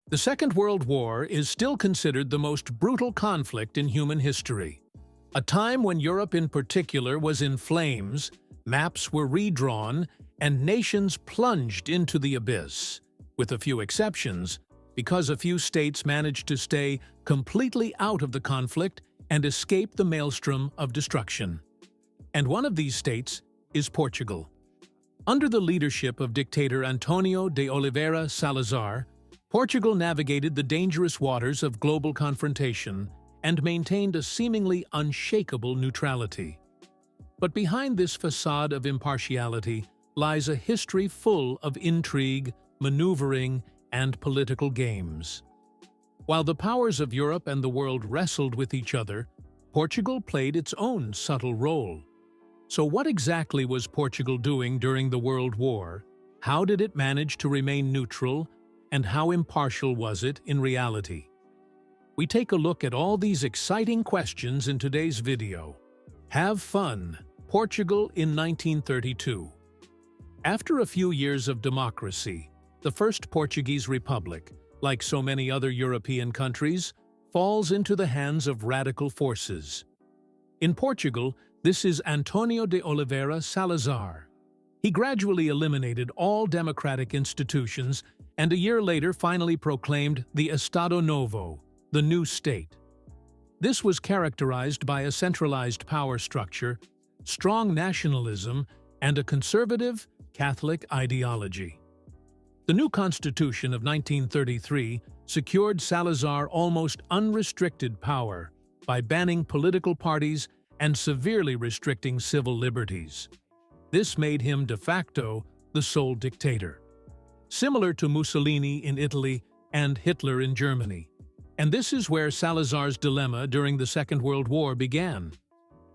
The Second World War is still considered the most brutal conflict in human history. A time when Europe in particular was in flames, maps were redrawn, and nations plunged into the abyss. With a few exceptions, because a few states managed to stay completely out of the conflict and escape the maelstrom of destruction. And one of these states is Portugal. Under the leadership of dictator António de Oliveira Salazar, Portugal navigated the dangerous waters of global confrontation and maintained a seemingly unshakable neutrality. But behind this facade of impartiality lies a history full of intrigue, maneuvering, and political games. While the powers of Europe and the world wrestled with each other, Portugal played its own subtle role. So what exactly was Portugal doing during the World War? How did it manage to remain neutral? And how impartial was it in reality? We take a look at all these exciting questions in today's video. Have fun! Portugal in 1932. After a few years of democracy, the First Portuguese Republic, like so many other European countries, falls into the hands of radical forces. In Portugal, this is António de Oliveira Salazar. He gradually eliminated all democratic institutions and a year later finally proclaimed the Estado Novo, the new state. This was characterized by a centralized power structure, strong nationalism, and a conservative Catholic ideology. The new Constitution of 1933 secured Salazar almost unrestricted power by banning political parties and severely restricting civil liberties. This made him de facto the sole dictator, similar to Mussolini in Italy and Hitler in Germany. And this is where Salazar's dilemma during the Second World War began.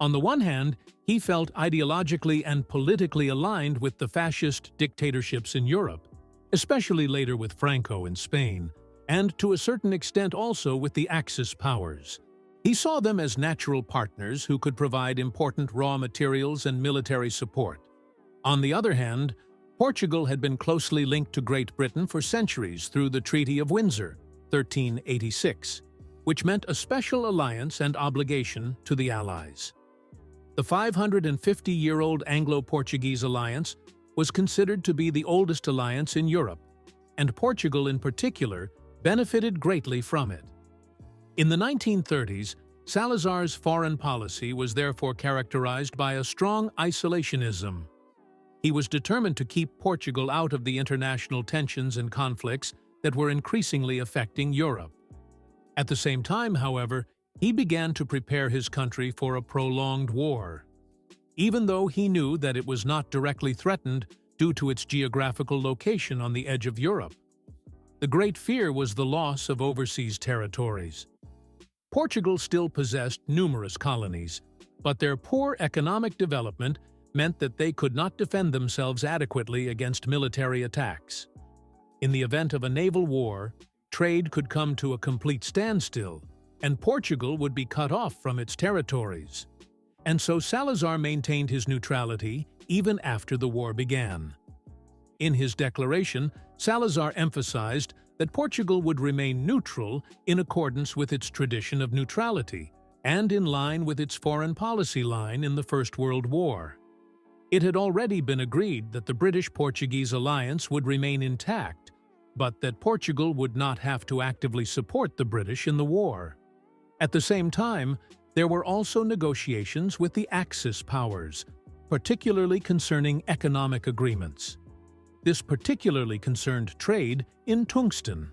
On the one hand, he felt ideologically and politically aligned with the fascist dictatorships in Europe, especially later with Franco in Spain, and to a certain extent also with the Axis powers. He saw them as natural partners who could provide important raw materials and military support. On the other hand, Portugal had been closely linked to Great Britain for centuries through the Treaty of Windsor, 1386, which meant a special alliance and obligation to the Allies. The 550-year-old Anglo-Portuguese alliance was considered to be the oldest alliance in Europe, and Portugal in particular benefited greatly from it. In the 1930s, Salazar's foreign policy was therefore characterized by a strong isolationism. He was determined to keep Portugal out of the international tensions and conflicts that were increasingly affecting Europe. At the same time, however, he began to prepare his country for a prolonged war. Even though he knew that it was not directly threatened due to its geographical location on the edge of Europe. The great fear was the loss of overseas territories. Portugal still possessed numerous colonies, but their poor economic development meant that they could not defend themselves adequately against military attacks. In the event of a naval war, trade could come to a complete standstill, and Portugal would be cut off from its territories. And so Salazar maintained his neutrality even after the war began. In his declaration, Salazar emphasized that Portugal would remain neutral in accordance with its tradition of neutrality and in line with its foreign policy line in the First World War. It had already been agreed that the British-Portuguese alliance would remain intact, but that Portugal would not have to actively support the British in the war. At the same time, there were also negotiations with the Axis powers, particularly concerning economic agreements. This particularly concerned trade in tungsten.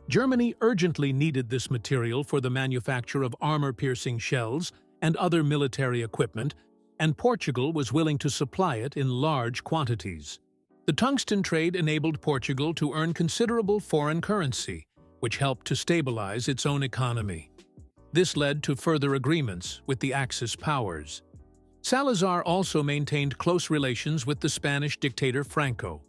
Germany urgently needed this material for the manufacture of armor-piercing shells and other military equipment, and Portugal was willing to supply it in large quantities. The tungsten trade enabled Portugal to earn considerable foreign currency, which helped to stabilize its own economy. This led to further agreements with the Axis powers. Salazar also maintained close relations with the Spanish dictator Franco.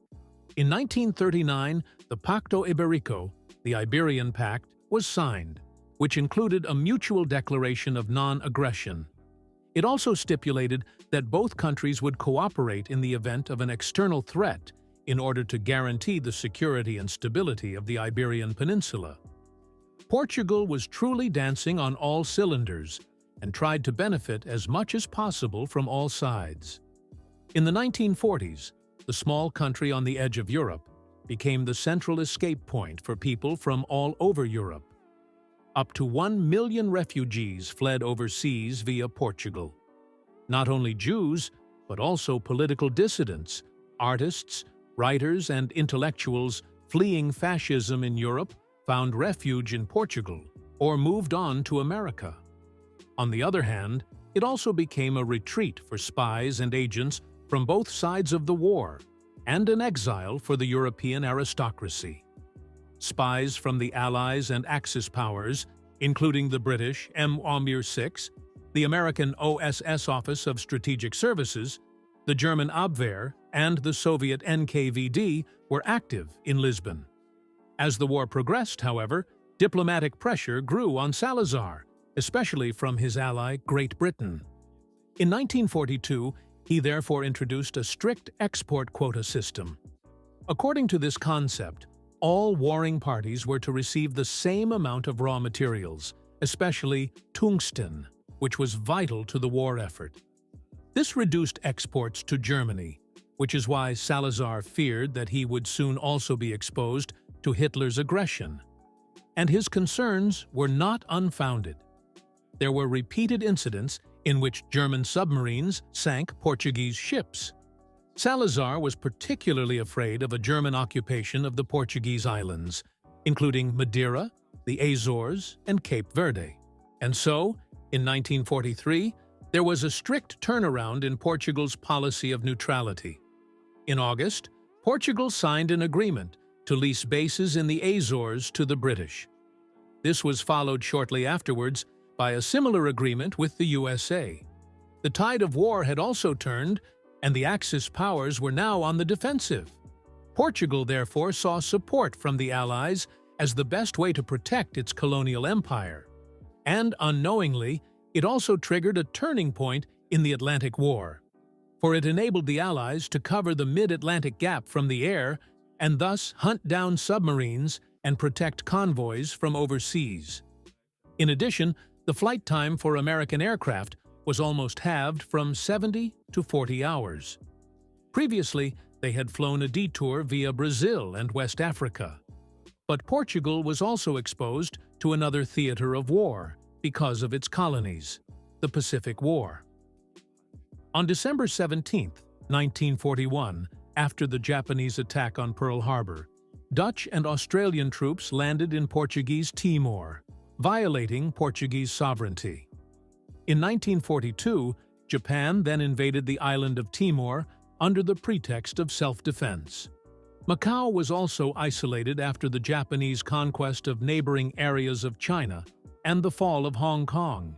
In 1939, the Pacto Ibérico, the Iberian Pact, was signed, which included a mutual declaration of non-aggression. It also stipulated that both countries would cooperate in the event of an external threat, in order to guarantee the security and stability of the Iberian Peninsula. Portugal was truly dancing on all cylinders and tried to benefit as much as possible from all sides. In the 1940s, the small country on the edge of Europe became the central escape point for people from all over Europe. Up to 1 million refugees fled overseas via Portugal. Not only Jews, but also political dissidents, artists, writers, and intellectuals fleeing fascism in Europe found refuge in Portugal or moved on to America. On the other hand, it also became a retreat for spies and agents from both sides of the war, and an exile for the European aristocracy. Spies from the Allies and Axis powers, including the British M6, the American OSS Office of Strategic Services, the German Abwehr, and the Soviet NKVD, were active in Lisbon. As the war progressed, however, diplomatic pressure grew on Salazar, especially from his ally Great Britain. In 1942, he therefore introduced a strict export quota system. According to this concept, all warring parties were to receive the same amount of raw materials, especially tungsten, which was vital to the war effort. This reduced exports to Germany, which is why Salazar feared that he would soon also be exposed to Hitler's aggression. And his concerns were not unfounded. There were repeated incidents in which German submarines sank Portuguese ships. Salazar was particularly afraid of a German occupation of the Portuguese islands, including Madeira, the Azores, and Cape Verde. And so, in 1943, there was a strict turnaround in Portugal's policy of neutrality. In August, Portugal signed an agreement to lease bases in the Azores to the British. This was followed shortly afterwards by a similar agreement with the USA. The tide of war had also turned, and the Axis powers were now on the defensive. Portugal therefore saw support from the Allies as the best way to protect its colonial empire. And unknowingly, it also triggered a turning point in the Atlantic War, for it enabled the Allies to cover the mid-Atlantic gap from the air and thus hunt down submarines and protect convoys from overseas. In addition, the flight time for American aircraft was almost halved from 70 to 40 hours. Previously, they had flown a detour via Brazil and West Africa. But Portugal was also exposed to another theater of war because of its colonies, the Pacific War. On December 17, 1941, after the Japanese attack on Pearl Harbor, Dutch and Australian troops landed in Portuguese Timor, violating Portuguese sovereignty. In 1942, Japan then invaded the island of Timor under the pretext of self-defense. Macau was also isolated after the Japanese conquest of neighboring areas of China and the fall of Hong Kong.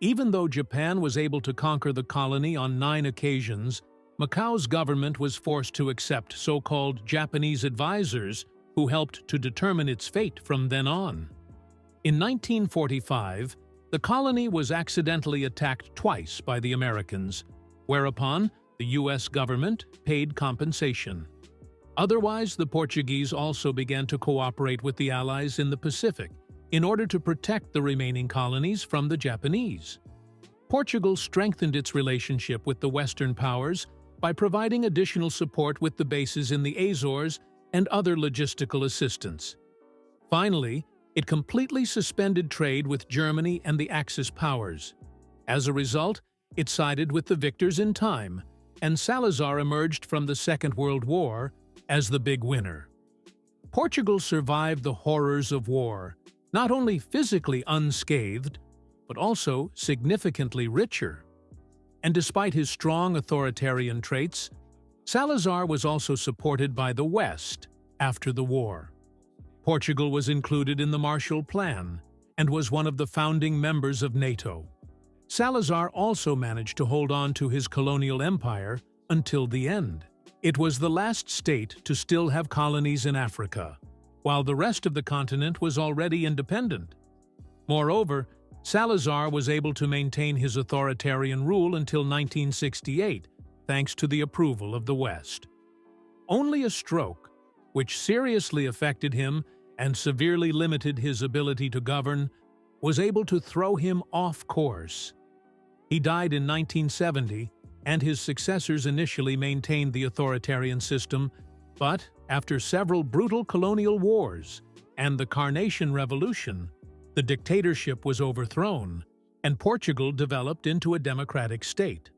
Even though Japan was able to conquer the colony on 9 occasions, Macau's government was forced to accept so-called Japanese advisors who helped to determine its fate from then on. In 1945, the colony was accidentally attacked twice by the Americans, whereupon the U.S. government paid compensation. Otherwise, the Portuguese also began to cooperate with the Allies in the Pacific in order to protect the remaining colonies from the Japanese. Portugal strengthened its relationship with the Western powers by providing additional support with the bases in the Azores and other logistical assistance. Finally, it completely suspended trade with Germany and the Axis powers. As a result, it sided with the victors in time, and Salazar emerged from the Second World War as the big winner. Portugal survived the horrors of war, not only physically unscathed, but also significantly richer. And despite his strong authoritarian traits, Salazar was also supported by the West after the war. Portugal was included in the Marshall Plan and was one of the founding members of NATO. Salazar also managed to hold on to his colonial empire until the end. It was the last state to still have colonies in Africa, while the rest of the continent was already independent. Moreover, Salazar was able to maintain his authoritarian rule until 1968, thanks to the approval of the West. Only a stroke, which seriously affected him and severely limited his ability to govern, was able to throw him off course. He died in 1970, and his successors initially maintained the authoritarian system, but after several brutal colonial wars and the Carnation Revolution, the dictatorship was overthrown, and Portugal developed into a democratic state.